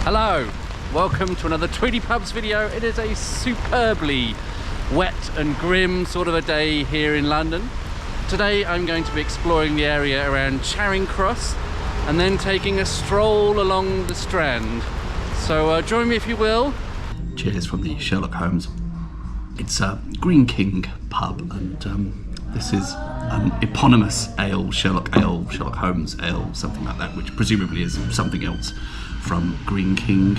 Hello, welcome to another Tweedy Pubs video. It is a superbly wet and grim sort of a day here in London. Today I'm going to be exploring the area around Charing Cross and then taking a stroll along the Strand. So join me if you will. Cheers from the Sherlock Holmes. It's a Green King pub, and this is an eponymous ale, Sherlock Holmes ale, something like that, which presumably is something else from Green King,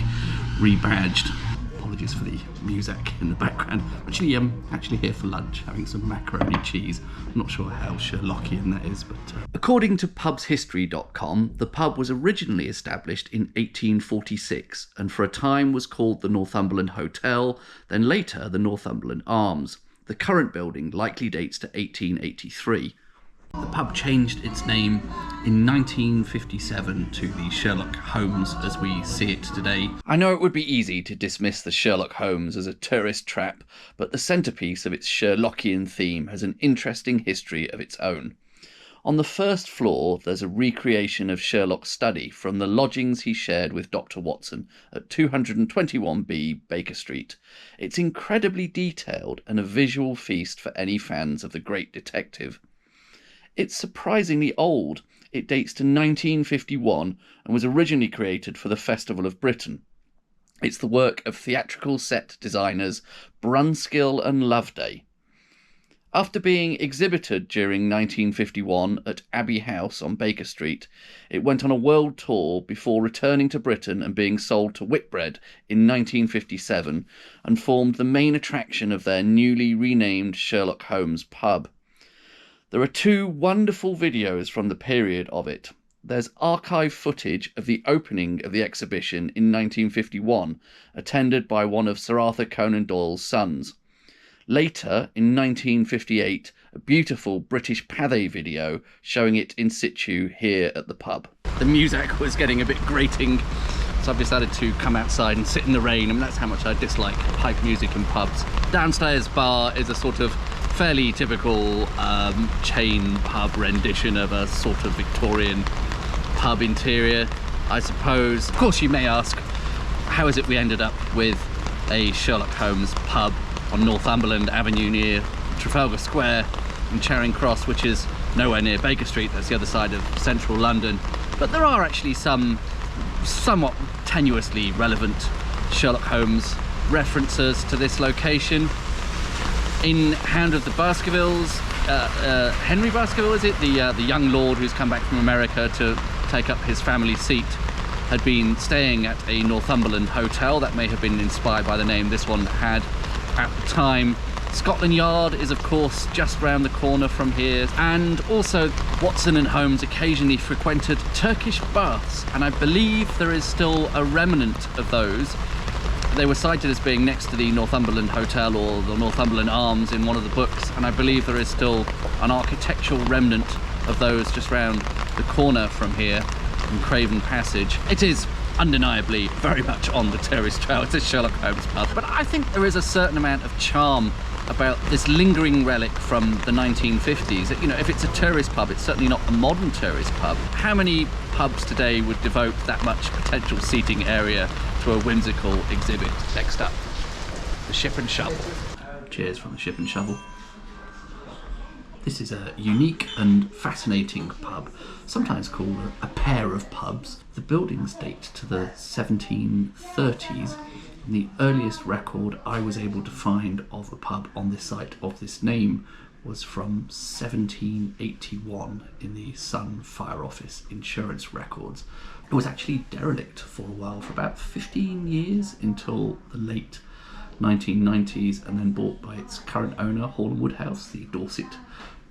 rebadged. Apologies for the music in the background. Actually here for lunch, having some macaroni cheese. I'm not sure how Sherlockian that is, but... According to pubshistory.com, the pub was originally established in 1846 and for a time was called the Northumberland Hotel, then later the Northumberland Arms. The current building likely dates to 1883. The pub changed its name in 1957 to the Sherlock Holmes as we see it today. I know it would be easy to dismiss the Sherlock Holmes as a tourist trap, but the centrepiece of its Sherlockian theme has an interesting history of its own. On the first floor, there's a recreation of Sherlock's study from the lodgings he shared with Dr. Watson at 221B Baker Street. It's incredibly detailed and a visual feast for any fans of the great detective. It's surprisingly old. It dates to 1951 and was originally created for the Festival of Britain. It's the work of theatrical set designers Brunskill and Loveday. After being exhibited during 1951 at Abbey House on Baker Street, it went on a world tour before returning to Britain and being sold to Whitbread in 1957 and formed the main attraction of their newly renamed Sherlock Holmes pub. There are two wonderful videos from the period of it. There's archive footage of the opening of the exhibition in 1951, attended by one of Sir Arthur Conan Doyle's sons. Later, in 1958, a beautiful British Pathé video showing it in situ here at the pub. The music was getting a bit grating, so I've decided to come outside and sit in the rain. I mean, that's how much I dislike pipe music in pubs. Downstairs bar is a sort of fairly typical chain pub rendition of a sort of Victorian pub interior, I suppose. Of course, you may ask, how is it we ended up with a Sherlock Holmes pub on Northumberland Avenue near Trafalgar Square in Charing Cross, which is nowhere near Baker Street. That's the other side of central London. But there are actually some somewhat tenuously relevant Sherlock Holmes references to this location. In Hound of the Baskervilles, Henry Baskerville, is it? The young lord who's come back from America to take up his family seat had been staying at a Northumberland hotel. That may have been inspired by the name this one had at the time. Scotland Yard is of course just round the corner from here, and also Watson and Holmes occasionally frequented Turkish baths, and I believe there is still a remnant of those. They were cited as being next to the Northumberland Hotel or the Northumberland Arms in one of the books, and I believe there is still an architectural remnant of those just round the corner from here in Craven Passage. It is undeniably very much on the tourist trail. It's a Sherlock Holmes pub, but I think there is a certain amount of charm about this lingering relic from the 1950s. You know, if it's a tourist pub, it's certainly not a modern tourist pub. How many pubs today would devote that much potential seating area to a whimsical exhibit? Next up, the Ship and Shovel. Cheers from the Ship and Shovel. This is a unique and fascinating pub, sometimes called a pair of pubs. The buildings date to the 1730s. And the earliest record I was able to find of a pub on this site of this name was from 1781 in the Sun Fire Office Insurance Records. It was actually derelict for a while, for about 15 years, until the late 1990s, and then bought by its current owner, Hall & Woodhouse, the Dorset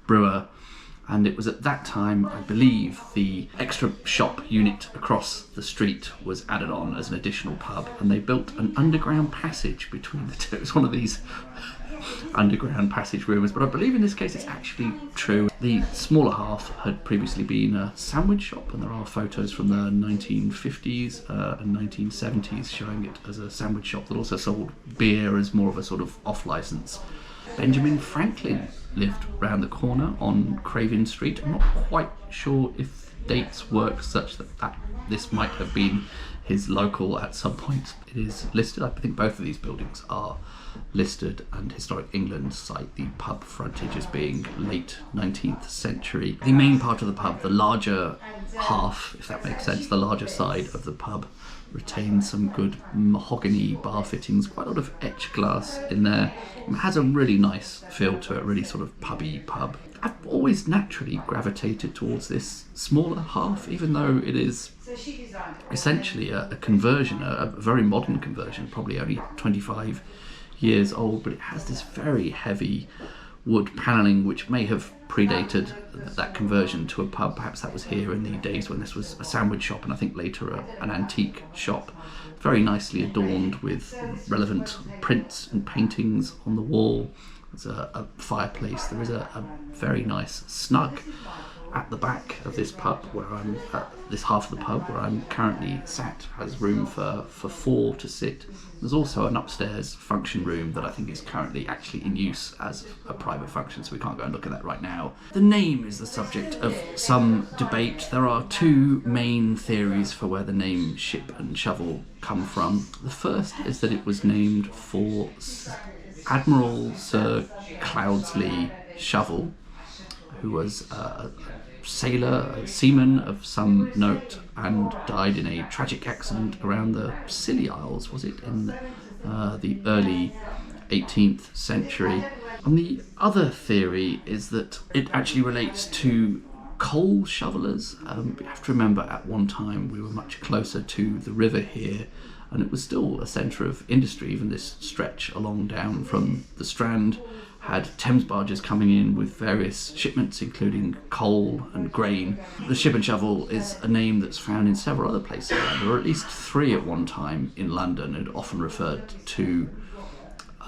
brewer. And it was at that time, I believe, the extra shop unit across the street was added on as an additional pub, and they built an underground passage between the two. It was one of these underground passage rumours, but I believe in this case it's actually true. The smaller half had previously been a sandwich shop, and there are photos from the 1950s and 1970s showing it as a sandwich shop that also sold beer as more of a sort of off-licence. Benjamin Franklin lived round the corner on Craven Street. I'm not quite sure if dates work such that this might have been his local at some point. It is listed. I think both of these buildings are listed, and Historic England cite the pub frontage as being late 19th century. The main part of the pub, the larger half, if that makes sense, the larger side of the pub, retains some good mahogany bar fittings, quite a lot of etched glass in there. It has a really nice feel to it, really sort of pubby pub. I've always naturally gravitated towards this smaller half, even though it is essentially a conversion, a very modern conversion, probably only 25 years old, but it has this very heavy wood panelling which may have predated that conversion to a pub. Perhaps that was here in the days when this was a sandwich shop, and I think later an antique shop. Very nicely adorned with relevant prints and paintings on the wall. There's a fireplace. There is a very nice snug at the back of this pub, where I'm this half of the pub where I'm currently sat, has room for 4 to sit. There's also an upstairs function room that I think is currently actually in use as a private function, so we can't go and look at that right now. The name is the subject of some debate. There are 2 main theories for where the name Ship and Shovel come from. The first is that it was named for Admiral Sir Cloudesley Shovell, who was a sailor, a seaman of some note, and died in a tragic accident around the Scilly Isles, was it, in the early 18th century. And the other theory is that it actually relates to coal shovelers. You have to remember, at one time we were much closer to the river here, and it was still a centre of industry. Even this stretch along down from the Strand had Thames barges coming in with various shipments, including coal and grain. The Ship and Shovel is a name that's found in several other places around. There were at least 3 at one time in London, and often referred to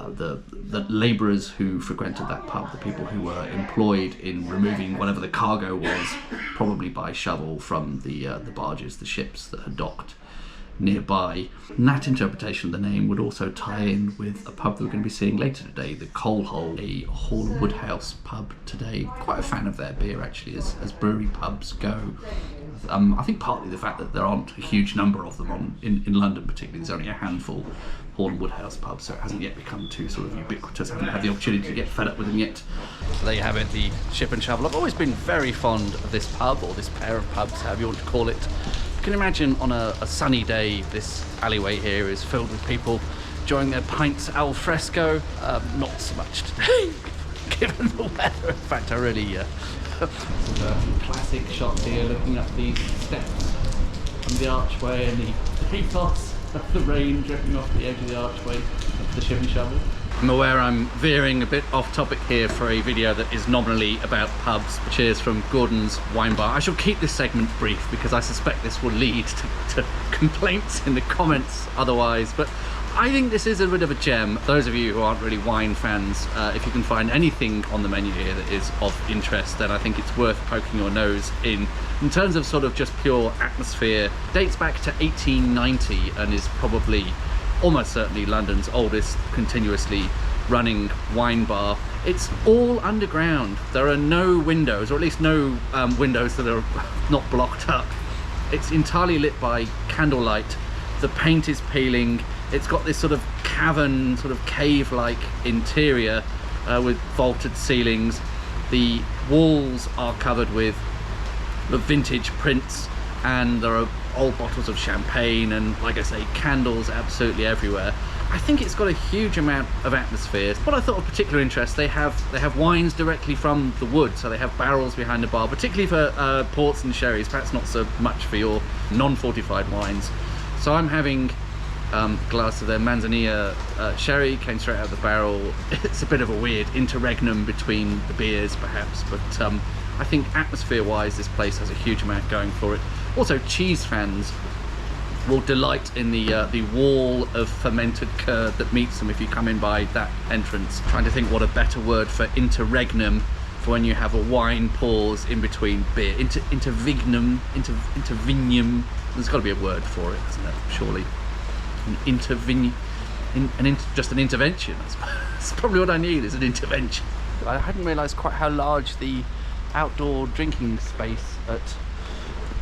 the labourers who frequented that pub, the people who were employed in removing whatever the cargo was, probably by shovel, from the barges, the ships that had docked nearby. And that interpretation of the name would also tie in with a pub that we're going to be seeing later today, the Coal Hole, a Hall and Woodhouse pub today. Quite a fan of their beer, actually, as brewery pubs go. I think partly the fact that there aren't a huge number of them in London particularly. There's only a handful Hall and Woodhouse pubs, so it hasn't yet become too sort of ubiquitous. I haven't had the opportunity to get fed up with them yet. So there you have it, the Ship and Shovel. I've always been very fond of this pub, or this pair of pubs, however you want to call it. You can imagine on a sunny day, this alleyway here is filled with people enjoying their pints al fresco. Not so much today, given the weather. In fact, I really classic shot here, looking up these steps from the archway and the pathos of the rain dripping off the edge of the archway of the Ship and Shovel. I'm aware I'm veering a bit off topic here for a video that is nominally about pubs. Cheers from Gordon's Wine Bar. I shall keep this segment brief because I suspect this will lead to complaints in the comments otherwise, but I think this is a bit of a gem. Those of you who aren't really wine fans, if you can find anything on the menu here that is of interest, then I think it's worth poking your nose in. In terms of sort of just pure atmosphere, dates back to 1890 and is probably almost certainly London's oldest continuously running wine bar. It's all underground. There are no windows, or at least no windows that are not blocked up. It's entirely lit by candlelight. The paint is peeling. It's got this sort of cavern, sort of cave-like interior with vaulted ceilings. The walls are covered with the vintage prints, and there are old bottles of champagne and, like I say, candles absolutely everywhere. I think it's got a huge amount of atmosphere. What I thought of particular interest, they have wines directly from the wood, so they have barrels behind the bar, particularly for ports and sherries, perhaps not so much for your non-fortified wines. So I'm having a glass of their Manzanilla sherry, came straight out of the barrel. It's a bit of a weird interregnum between the beers perhaps, but I think atmosphere-wise this place has a huge amount going for it. Also, cheese fans will delight in the wall of fermented curd that meets them if you come in by that entrance. Trying to think what a better word for interregnum for when you have a wine pause in between beer. Intervignum. There's got to be a word for it, isn't there? Surely. Just an intervention. That's probably what I need, is an intervention. I hadn't realised quite how large the outdoor drinking space at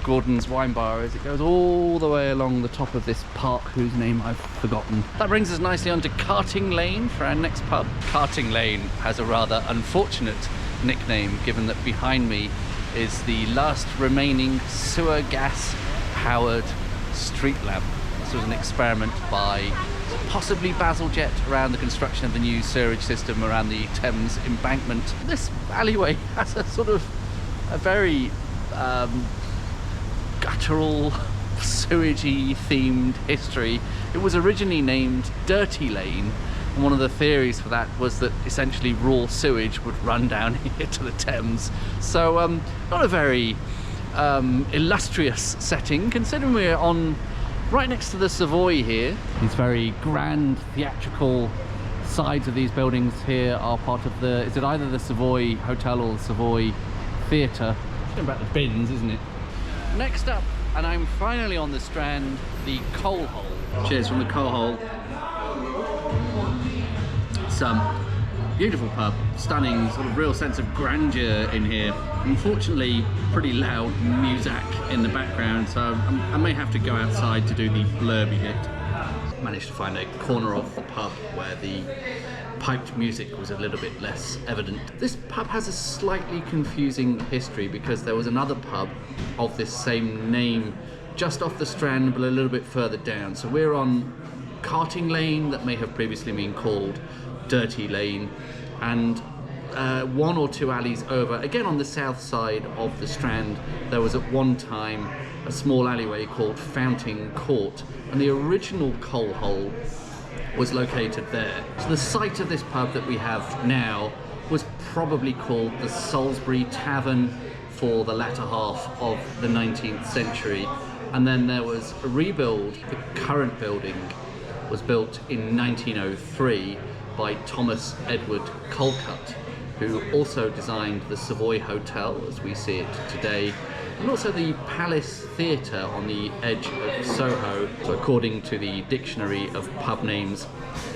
Gordon's wine bar is. It goes all the way along the top of this park whose name I've forgotten. That brings us nicely onto Carting Lane for our next pub. Carting Lane has a rather unfortunate nickname, given that behind me is the last remaining sewer gas powered street lamp. This was an experiment by possibly Bazalgette around the construction of the new sewerage system around the Thames embankment. This alleyway has a sort of a very guttural, sewagey themed history. It was originally named Dirty Lane, and one of the theories for that was that essentially raw sewage would run down here to the Thames. So not a very illustrious setting, considering we're on right next to the Savoy here. These very grand theatrical sides of these buildings here are part of the, is it either the Savoy Hotel or the Savoy Theatre? It's about the bins, isn't it? Next up, and I'm finally on the Strand, the Coal Hole. Cheers from the Coal Hole. Some beautiful pub, stunning, sort of real sense of grandeur in here. Unfortunately, pretty loud music in the background, so I may have to go outside to do the blurby bit. Managed to find a corner of the pub where the piped music was a little bit less evident. This pub has a slightly confusing history because there was another pub of this same name just off the Strand but a little bit further down. So we're on Carting Lane, that may have previously been called Dirty Lane, and one or two alleys over, again on the south side of the Strand, there was at one time a small alleyway called Fountain Court, and the original Coal Hole was located there. So the site of this pub that we have now was probably called the Salisbury Tavern for the latter half of the 19th century, and then there was a rebuild. The current building was built in 1903 by Thomas Edward Colcutt, who also designed the Savoy Hotel as we see it today, and also the Palace Theatre on the edge of Soho. So according to the Dictionary of Pub Names,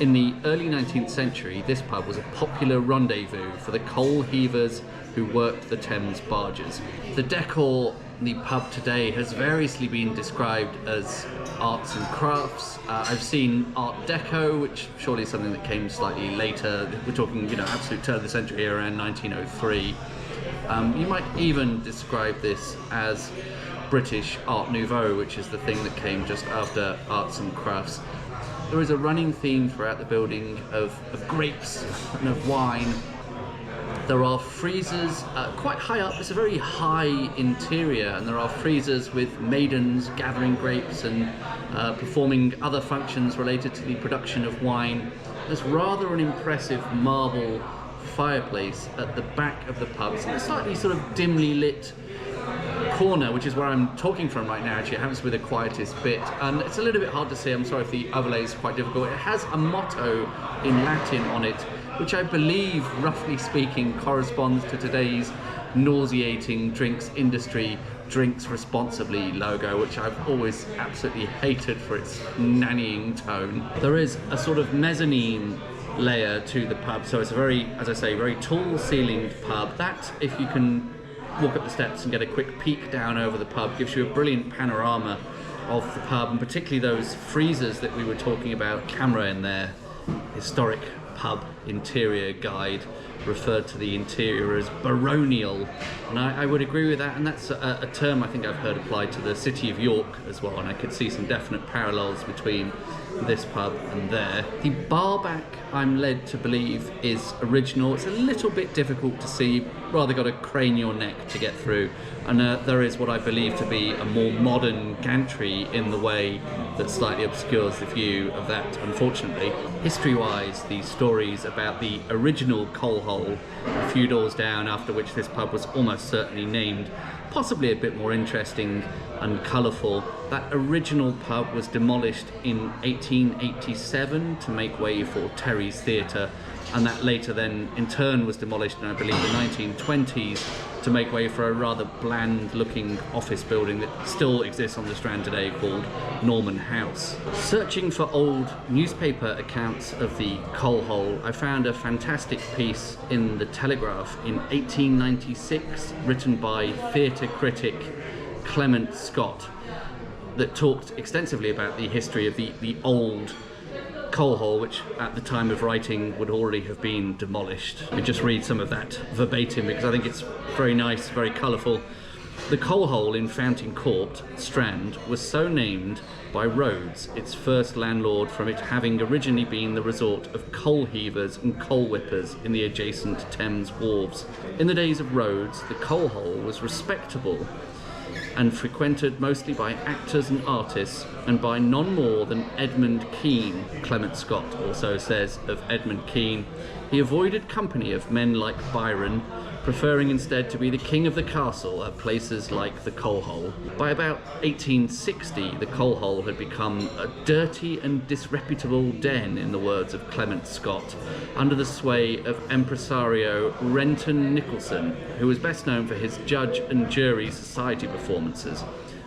in the early 19th century, this pub was a popular rendezvous for the coal heavers who worked the Thames barges. The decor in the pub today has variously been described as arts and crafts. I've seen Art Deco, which surely is something that came slightly later. We're talking, absolute turn of the century here, around 1903. You might even describe this as British Art Nouveau, which is the thing that came just after arts and crafts. There is a running theme throughout the building of grapes and of wine. There are freezers quite high up. It's a very high interior, and there are freezers with maidens gathering grapes and performing other functions related to the production of wine. There's rather an impressive marble fireplace at the back of the pub. It's in a slightly sort of dimly lit corner, which is where I'm talking from right now. Actually, it happens to be the quietest bit, and it's a little bit hard to see. I'm sorry if the overlay is quite difficult. It has a motto in Latin on it, which I believe, roughly speaking, corresponds to today's nauseating drinks industry, drinks responsibly logo, which I've always absolutely hated for its nannying tone. There is a sort of mezzanine layer to the pub, so it's a very, as I say, very tall ceilinged pub. That, if you can walk up the steps and get a quick peek down over the pub, gives you a brilliant panorama of the pub, and particularly those freezers that we were talking about. Camera in their historic pub interior guide referred to the interior as baronial, and I would agree with that, and that's a term I think I've heard applied to the city of York as well, and I could see some definite parallels between this pub and there. The bar back, I'm led to believe, is original. It's a little bit difficult to see, rather got to crane your neck to get through, and there is what I believe to be a more modern gantry in the way that slightly obscures the view of that, unfortunately. History-wise, the stories about the original coal hole a few doors down, after which this pub was almost certainly named, possibly a bit more interesting and colourful. That original pub was demolished in 1887 to make way for Terry's Theatre, and that later then in turn was demolished in, I believe, the 1920s to make way for a rather bland looking office building that still exists on the Strand today called Norman House. Searching for old newspaper accounts of the coal hole, I found a fantastic piece in the Telegraph in 1896 written by theatre critic Clement Scott that talked extensively about the history of the old coal hole, which at the time of writing would already have been demolished. We just read some of that verbatim because I think it's very nice, very colourful. The coal hole in Fountain Court, Strand, was so named by Rhodes, its first landlord, from it having originally been the resort of coal heavers and coal whippers in the adjacent Thames wharves. In the days of Rhodes, the coal hole was respectable and frequented mostly by actors and artists, and by none more than Edmund Kean. Clement Scott also says of Edmund Kean, he avoided company of men like Byron, preferring instead to be the king of the castle at places like the coal hole. By about 1860, the coal hole had become a dirty and disreputable den, in the words of Clement Scott, under the sway of impresario Renton Nicholson, who was best known for his judge and jury society performances.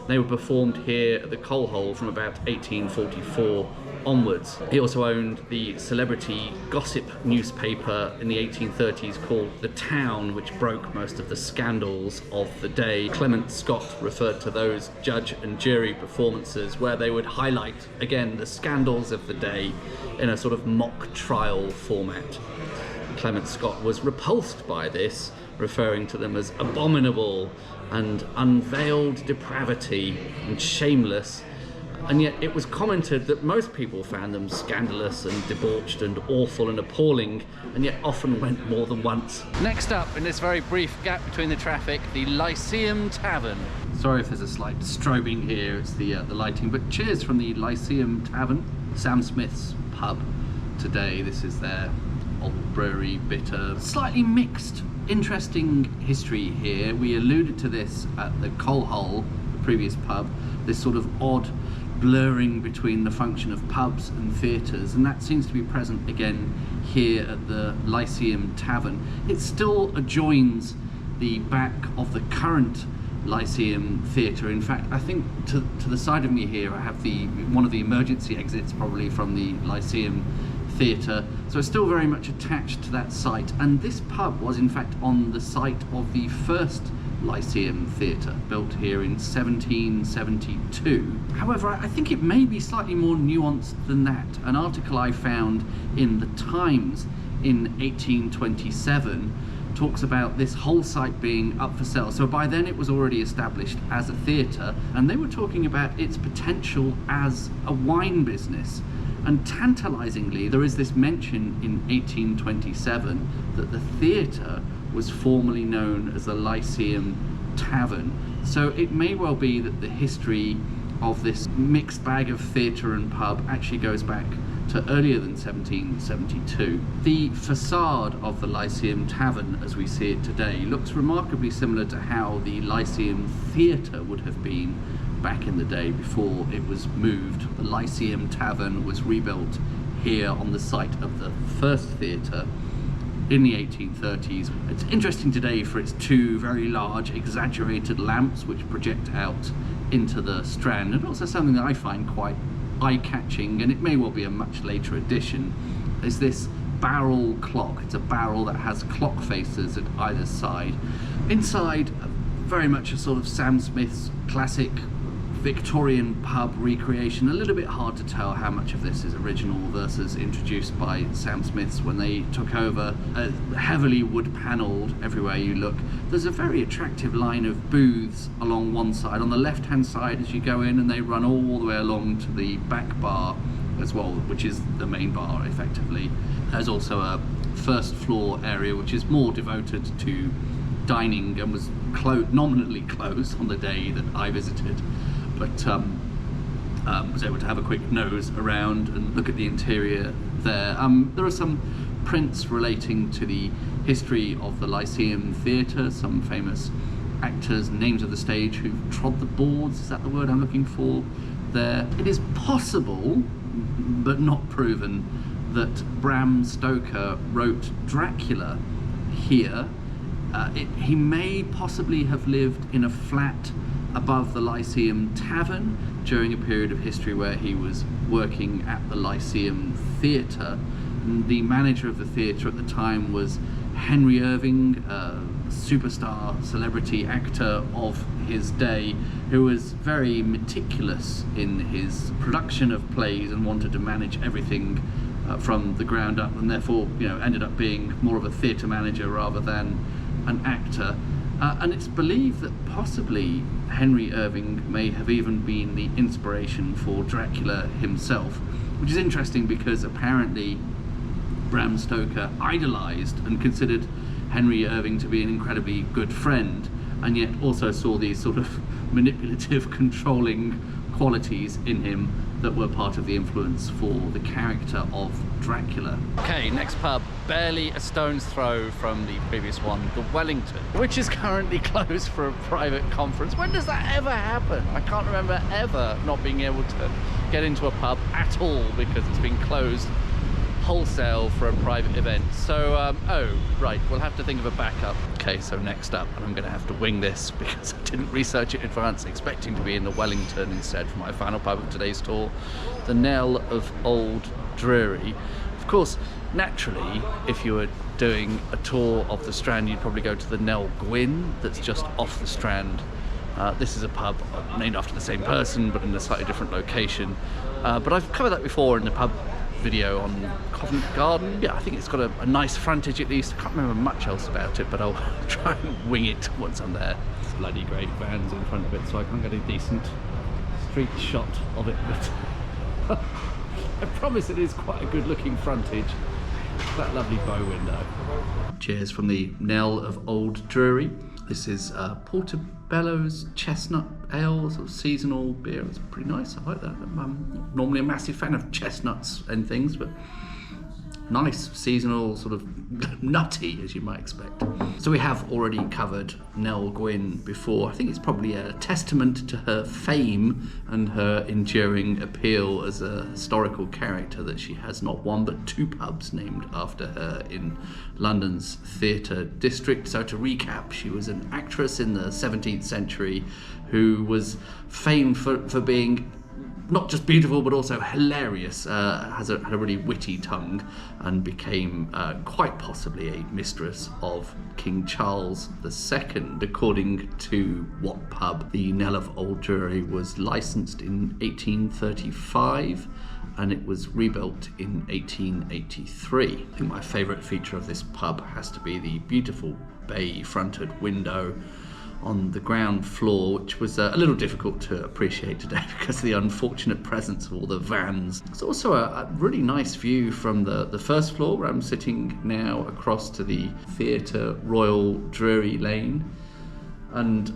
They were performed here at the coal hole from about 1844 onwards. He also owned the celebrity gossip newspaper in the 1830s called The Town, which broke most of the scandals of the day. Clement Scott referred to those judge and jury performances where they would highlight, again, the scandals of the day in a sort of mock trial format. Clement Scott was repulsed by this, referring to them as abominable and unveiled depravity and shameless, and yet it was commented that most people found them scandalous and debauched and awful and appalling, and yet often went more than once. Next up, in this very brief gap between the traffic, the Lyceum Tavern. Sorry if there's a slight strobing here, it's the lighting, but cheers from the Lyceum Tavern, Sam Smith's pub today. This is their old brewery, bitter, slightly mixed, interesting history here. We alluded to this at the Coal Hole, the previous pub, this sort of odd blurring between the function of pubs and theatres, and that seems to be present again here at the Lyceum Tavern. It still adjoins the back of the current Lyceum Theatre. In fact, I think to the side of me here I have one of the emergency exits probably from the Lyceum Theatre, so it's still very much attached to that site, and this pub was in fact on the site of the first Lyceum Theatre, built here in 1772. However, I think it may be slightly more nuanced than that. An article I found in the Times in 1827 talks about this whole site being up for sale. So by then it was already established as a theatre, and they were talking about its potential as a wine business. And tantalizingly, there is this mention in 1827 that the theatre was formerly known as the Lyceum Tavern. So it may well be that the history of this mixed bag of theatre and pub actually goes back to earlier than 1772. The facade of the Lyceum Tavern, as we see it today, looks remarkably similar to how the Lyceum Theatre would have been back in the day before it was moved. The Lyceum Tavern was rebuilt here on the site of the first theatre in the 1830s. It's interesting today for its two very large exaggerated lamps which project out into the Strand, and also something that I find quite eye-catching, and it may well be a much later addition, is this barrel clock. It's a barrel that has clock faces at either side. Inside, very much a sort of Sam Smith's classic Victorian pub recreation. A little bit hard to tell how much of this is original versus introduced by Sam Smith's when they took over. Heavily wood panelled everywhere you look. There's a very attractive line of booths along one side. On the left hand side as you go in, and they run all the way along to the back bar as well, which is the main bar effectively. There's also a first floor area which is more devoted to dining and was nominally closed on the day that I visited, but was able to have a quick nose around and look at the interior there. There are some prints relating to the history of the Lyceum Theatre, some famous actors, names of the stage who've trod the boards, is that the word I'm looking for there? It is possible, but not proven, that Bram Stoker wrote Dracula here. He may possibly have lived in a flat above the Lyceum Tavern during a period of history where he was working at the Lyceum Theatre. The manager of the theatre at the time was Henry Irving, superstar celebrity actor of his day, who was very meticulous in his production of plays and wanted to manage everything from the ground up, and therefore, you know, ended up being more of a theatre manager rather than an actor. And it's believed that possibly Henry Irving may have even been the inspiration for Dracula himself, which is interesting because apparently Bram Stoker idolised and considered Henry Irving to be an incredibly good friend, and yet also saw these sort of manipulative, controlling qualities in him that were part of the influence for the character of Dracula. Okay, next pub, barely a stone's throw from the previous one, the Wellington, which is currently closed for a private conference. When does that ever happen? I can't remember ever not being able to get into a pub at all because it's been closed wholesale for a private event. So, oh, right, we'll have to think of a backup. Okay, so next up, and I'm gonna have to wing this because I didn't research it in advance, expecting to be in the Wellington instead for my final pub of today's tour, the Nell of Old Drury. Of course, naturally, if you were doing a tour of the Strand, you'd probably go to the Nell Gwyn that's just off the Strand. This is a pub named after the same person, but in a slightly different location. But I've covered that before in the pub video on Covent Garden. Yeah, I think it's got a nice frontage at least. I can't remember much else about it, but I'll try and wing it once I'm there. It's bloody great vans in front of it, so I can't get a decent street shot of it, but I promise it is quite a good looking frontage. That lovely bow window. Cheers from the Nell of Old Drury. This is Portobello's chestnut ale, sort of seasonal beer. It's pretty nice, I like that. I'm normally a massive fan of chestnuts and things, but nice, seasonal, sort of nutty, as you might expect. So we have already covered Nell Gwyn before. I think it's probably a testament to her fame and her enduring appeal as a historical character that she has not one but two pubs named after her in London's theatre district. So to recap, she was an actress in the 17th century who was famed for being not just beautiful but also hilarious, had a really witty tongue, and became quite possibly a mistress of King Charles II. According to what pub, the Nell of Old Drury was licensed in 1835 and it was rebuilt in 1883. I think my favourite feature of this pub has to be the beautiful bay-fronted window on the ground floor, which was a little difficult to appreciate today because of the unfortunate presence of all the vans. It's also a really nice view from the first floor, where I'm sitting now, across to the Theatre Royal Drury Lane. And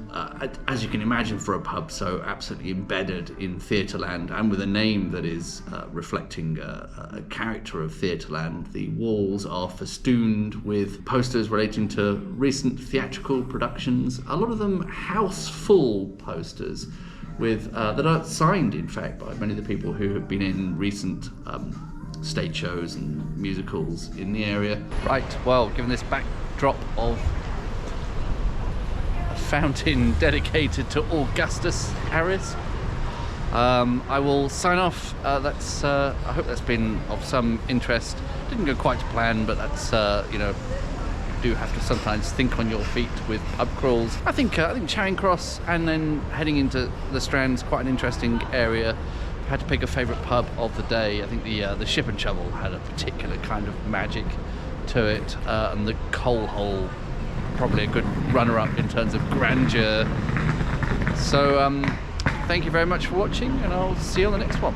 as you can imagine, for a pub so absolutely embedded in Theatreland and with a name that is reflecting a character of Theatreland, the walls are festooned with posters relating to recent theatrical productions, a lot of them house-full posters with that are signed, in fact, by many of the people who have been in recent stage shows and musicals in the area. Right, well, given this backdrop of fountain dedicated to Augustus Harris, I will sign off. I hope that's been of some interest. Didn't go quite to plan, but that's you know, do have to sometimes think on your feet with pub crawls. I think Charing Cross and then heading into the Strand is quite an interesting area. If I had to pick a favourite pub of the day, I think the Ship and Shovell had a particular kind of magic to it, and the Coal Hole probably a good runner-up in terms of grandeur. So thank you very much for watching, and I'll see you on the next one.